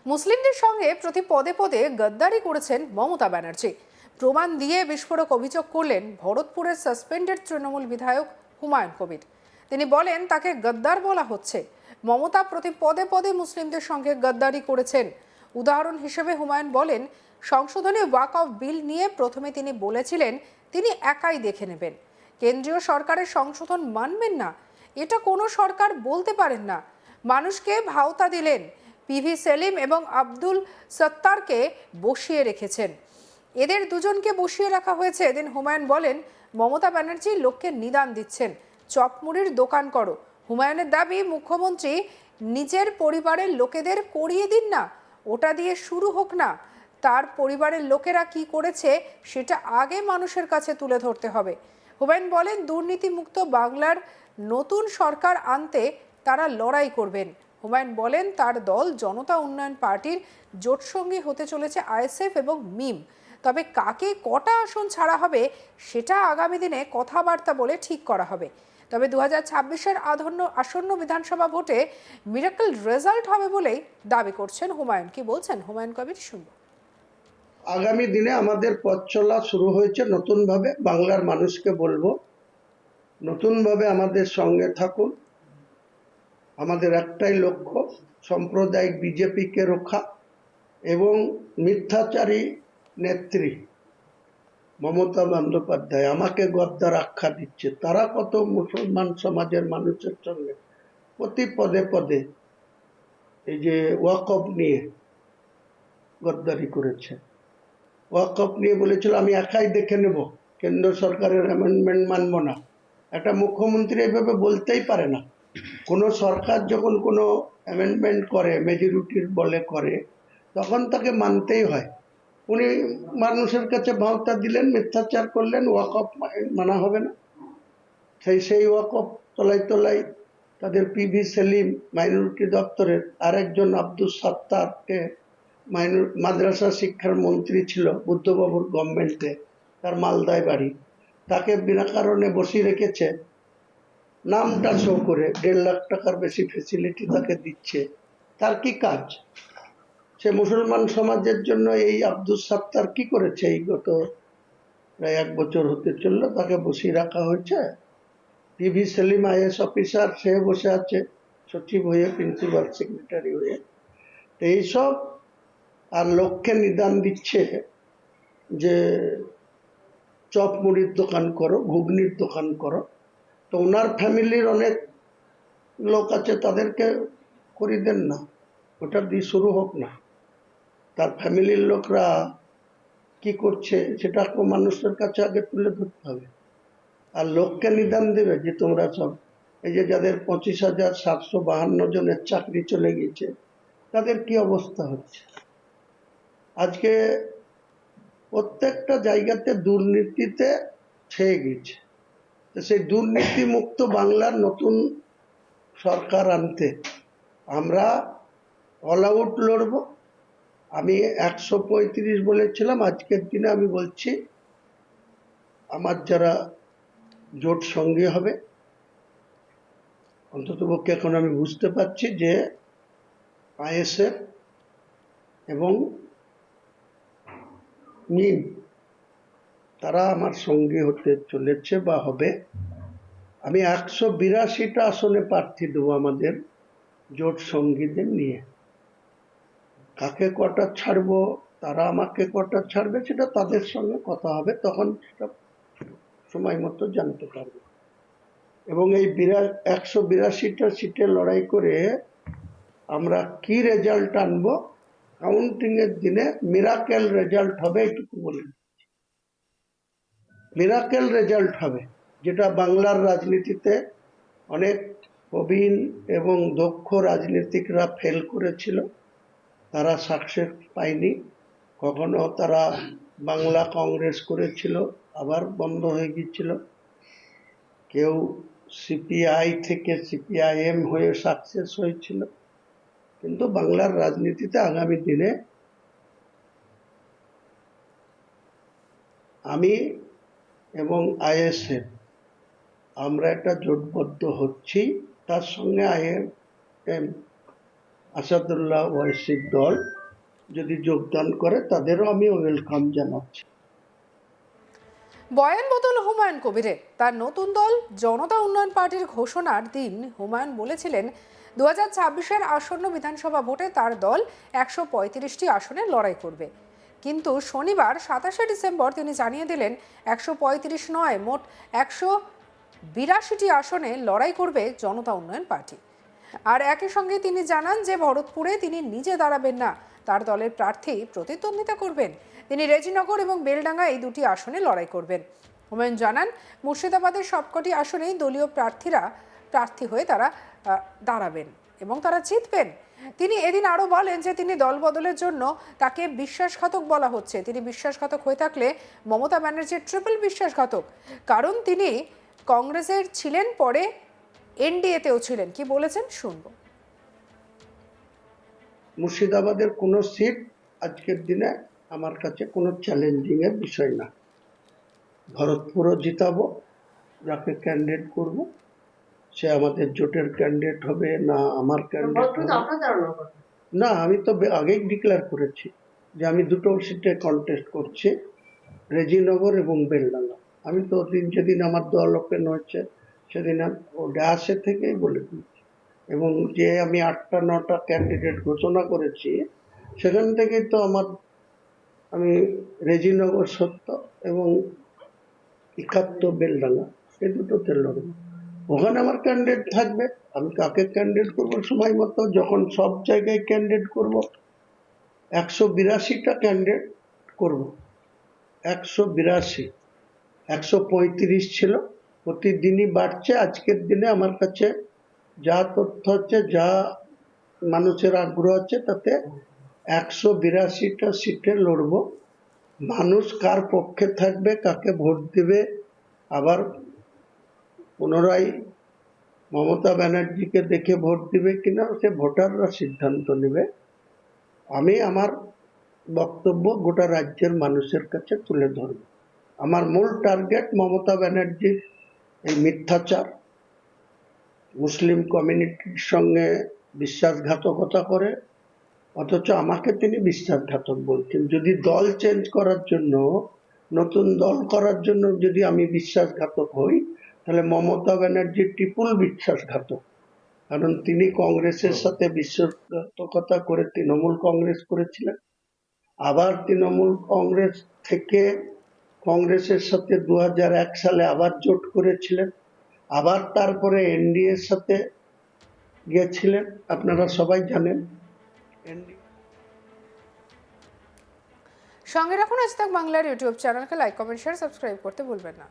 মুসলিমদের সঙ্গে প্রতি পদে পদে গদ্দারি করেছেন মমতা ব্যানার্জি। প্রমাণ দিয়ে বিস্ফোরক অভিযোগ করলেন ভরতপুরের সাসপেন্ডেড তৃণমূল বিধায়ক হুমায়ুন কবির। তিনি বলেন তাকে গদ্দার বলা হচ্ছে। মমতা প্রতি পদে পদে মুসলিমদের সঙ্গে গদ্দারি করেছেন। উদাহরণ হিসেবে হুমায়ুন বলেন, সংশোধনী ওয়াকফ বিল নিয়ে প্রথমে তিনি বলেছিলেন তিনি একাই দেখে নেবেন, কেন্দ্রীয় সরকারের সংশোধন মানবেন না, এটা কোনো সরকার বলতে পারেন না। মানুষকে ভাওতা দিলেন, পিভি সেলিম এবং আব্দুল সত্তারকে বসিয়ে রেখেছেন। এদের দুজনকে বসিয়ে রাখা হয়েছে। এদিন হুমায়ুন বলেন, মমতা ব্যানার্জি লোককে নিদান দিচ্ছেন, চপমুড়ির দোকান করো। হুমায়ুনের দাবি, মুখ্যমন্ত্রী নিজের পরিবারের লোকেদের করিয়ে দিন না, ওটা দিয়ে শুরু হোক না। তার পরিবারের লোকেরা কি করেছে সেটা আগে মানুষের কাছে তুলে ধরতে হবে। হুমায়ুন বলেন, দুর্নীতিমুক্ত বাংলার নতুন সরকার আনতে তারা লড়াই করবেন। হুমায়ুন বলেন, তার দল জনতা উন্নয়ন পার্টির জোটসঙ্গী হতে চলেছে আইএসএফ এবং মিম। তবে কাকে কটা আসন ছাড়া হবে সেটা আগামী দিনে কথাবার্তা বলে ঠিক করা হবে। তবে 2026-এর আসন্ন বিধানসভা ভোটে মিরাকল রেজাল্ট হবে বলেই দাবি করছেন হুমায়ুন। কি বলছেন হুমায়ুন কবির, শুনব। আগামী দিনে আমাদের পথ চলা শুরু হয়েছে নতুনভাবে। বাংলার মানুষকে বলবো, নতুনভাবে আমাদের সঙ্গে থাকুন। আমাদের একটাই লক্ষ্য, সাম্প্রদায়িক বিজেপিকে রক্ষা এবং মিথ্যাচারী নেত্রী মমতা বন্দ্যোপাধ্যায় আমাকে গদ্দার আখ্যা দিচ্ছে। তারা কত মুসলমান সমাজের মানুষের সঙ্গে প্রতি পদে পদে এই যে ওয়াকফ নিয়ে গদ্দারি করেছে। ওয়াকফ নিয়ে বলেছিল আমি একাই দেখে নেব, কেন্দ্র সরকারের অ্যামেন্ডমেন্ট মানব না। একটা মুখ্যমন্ত্রী এভাবে বলতেই পারে না। কোনো সরকার যখন কোনো অ্যামেন্ডমেন্ট করে, মেজরিটির বলে করে, তখন তাকে মানতেই হয়। উনি মানুষের কাছে ভাওতা দিলেন, মিথ্যাচার করলেন, ওয়াকফ মানা হবে না। সেই ওয়াকফ তলায় তলায় তাদের পিভি সেলিম মাইনরিটি দপ্তরের আরেকজন আব্দুল সত্তারকে, মাদ্রাসা শিক্ষার মন্ত্রী ছিল বুদ্ধবাবুর গভর্নমেন্টে, তার মালদায় বাড়ি, তাকে বিনা কারণে বসিয়ে রেখেছে। নামটা শো করে 1.5 লাখ টাকার বেশি ফেসিলিটি তাকে দিচ্ছে। তার কি কাজ? সে মুসলমান সমাজের জন্য এই আব্দুল সত্তার কি করেছে? এই গত প্রায় 1 বছর হতে চললো, তাকে বসিয়ে রাখা হয়েছে। পিভি সেলিম আইএস অফিসার, সে বসে আছে সচিব হয়ে, প্রিন্সিপাল সেক্রেটারি হয়ে। এইসব আর লোককে নিদান দিচ্ছে যে চপ মুড়ির দোকান করো, ঘুগনির দোকান করো। তো ওনার ফ্যামিলির অনেক লোক আছে, তাদেরকে করিয়ে দেন না, ওটা দিয়ে শুরু হোক না। তার ফ্যামিলির লোকরা কি করছে সেটা মানুষের কাছে আগে তুলে ধরতে হবে। আর লোককে নিদান দেবে যে তোমরা সব, এই যে যাদের 25,752 জনের চাকরি চলে গেছে, তাদের কি অবস্থা হচ্ছে। আজকে প্রত্যেকটা জায়গাতে দুর্নীতিতে ছেয়ে গেছে। সেই দুর্নীতি মুক্ত বাংলার নতুন সরকার আনতে আমরা অল আউট লড়ব। আমি 135 বলেছিলাম, আজকের দিনে আমি বলছি আমার যারা জোট সঙ্গী হবে, অন্ততপক্ষে এখন আমি বুঝতে পারছি যে আইএসএফ এবং মিম তারা আমার সঙ্গী হতে চলেছে বা হবে। আমি 182টা আসনে প্রার্থী দেবো আমাদের জোট সঙ্গীদের নিয়ে। কাকে কটা ছাড়বো, তারা আমাকে কটা ছাড়বে, সেটা তাদের সঙ্গে কথা হবে, তখন সেটা সময় মতো জানতে পারবে। এবং এই 182টা সিটে লড়াই করে আমরা কি রেজাল্ট আনবো, কাউন্টিং এর দিনে মিরাকেল রেজাল্ট হবে, এটুকু বলে। মিরাকেল রেজাল্ট হবে, যেটা বাংলার রাজনীতিতে অনেক প্রবীণ এবং দক্ষ রাজনীতিকরা ফেল করেছিল, তারা সাকসেস পায়নি। কখনো তারা বাংলা কংগ্রেস করেছিল, আবার বন্ধ হয়ে গিয়েছিল। কেউ সিপিআই থেকে সিপিআইএম হয়ে সাকসেস হয়েছিল। কিন্তু বাংলার রাজনীতিতে আগামী দিনে আমি এবং আইএসএফ আমরা একটা জোটবদ্ধ হচ্ছি, তার সঙ্গে আইএম আসাদুল্লাহ ওয়াইসির দল যদি যোগদান করে তাদেরও আমি ওয়েলকাম জানাচ্ছি। বয়ান বদল হুমায়ুন কবিরের। তার নতুন দল জনতা উন্নয়ন পার্টির ঘোষণার দিন হুমায়ুন বলেছিলেন 2026-এর আসন্ন বিধানসভা ভোটে তার দল 135টি আসনে লড়াই করবে। কিন্তু শনিবার 27শে ডিসেম্বর তিনি জানিয়ে দিলেন 135 নয়, মোট 182টি আসনে লড়াই করবে জনতা উন্নয়ন পার্টি। আর একই সঙ্গে তিনি জানান যে ভরতপুরে তিনি নিজে দাঁড়াবেন না, তার দলের প্রার্থী প্রতিদ্বন্দ্বিতা করবেন। তিনি রেজিনগর এবং বেলডাঙ্গা এই দুটি আসনে লড়াই করবেন। হুমায়ুন জানান মুর্শিদাবাদের সবকটি আসনেই দলীয় প্রার্থী হয়ে তারা দাঁড়াবেন এবং তারা জিতবেন। তিনি এদিন আরও বলেন যে তিনি দল বদলের জন্য তাকে বিশ্বাসঘাতক বলা হচ্ছে। তিনি বিশ্বাসঘাতক হয়ে থাকলে মমতা ব্যানার্জির ট্রিপল বিশ্বাসঘাতক, কারণ তিনি কংগ্রেসের ছিলেন, পরে এনডিএতেও ছিলেন। কি বলেছেন শুনবো। মুর্শিদাবাদের কোনো সিট আজকের দিনে আমার কাছে কোনো চ্যালেঞ্জিং এর বিষয় না। ভরতপুরও জিতাবো, যাকে ক্যান্ডিডেট করব সে আমাদের জোটের ক্যান্ডিডেট হবে না আমার ক্যান্ডিডেট হবে না। আমি তো আগেই ডিক্লেয়ার করেছি যে আমি দুটো সিটে কন্টেস্ট করছি, রেজিনগর এবং বেলডাঙ্গা। আমি তো যেদিন আমার দল ওপেন হয়েছে সেদিন ও ডায়াসে থেকেই বলে দিয়েছি, এবং যে আমি 8টা 9টা ক্যান্ডিডেট ঘোষণা করেছি সেখান থেকেই তো আমি রেজিনগর 70 এবং 71 বেলডাঙ্গা এই দুটোতে লড়ব। ওখানে আমার ক্যান্ডিডেট থাকবে, আমি কাকে ক্যান্ডিডেট করবো সময় মতো, যখন সব জায়গায় ক্যান্ডিডেট করব। 182টা ক্যান্ডিডেট করব, 182, 135 ছিল, প্রতিদিনই বাড়ছে। আজকের দিনে আমার কাছে যা তথ্য হচ্ছে, যা মানুষের আগ্রহ আছে, তাতে 182টা সিটে লড়ব। মানুষ কার পক্ষে থাকবে, কাকে ভোট দেবে, আবার পুনরায় মমতা ব্যানার্জিকে দেখে ভোট দিবে কিনা সে ভোটাররা সিদ্ধান্ত নেবে। আমি আমার বক্তব্য গোটা রাজ্যের মানুষের কাছে তুলে ধরব। আমার মূল টার্গেট মমতা ব্যানার্জির এই মিথ্যাচার, মুসলিম কমিউনিটির সঙ্গে বিশ্বাসঘাতকতা করে, অথচ আমাকে তিনি বিশ্বাসঘাতক বলছেন। যদি দল চেঞ্জ করার জন্য, নতুন দল করার জন্য যদি আমি বিশ্বাসঘাতক হই, তাহলে মমতা ব্যানার্জি ট্রিপল বিশ্বাসঘাতক। কারণ তিনি কংগ্রেসের সাথে বিশ্বাসঘাতকতা করে তৃণমূল কংগ্রেস করেছিলেন, আবার তৃণমূল কংগ্রেস থেকে কংগ্রেসের সাথে 2001 সালে আবার জোট করেছিলেন, আবার তারপরে এনডিএর সাথে গিয়েছিলেন, আপনারা সবাই জানেন। সঙ্গে রাখুন আজ তাক বাংলার ইউটিউব চ্যানেলকে লাইক, কমেন্ট, শেয়ার, সাবস্ক্রাইব করতে ভুলবেন না।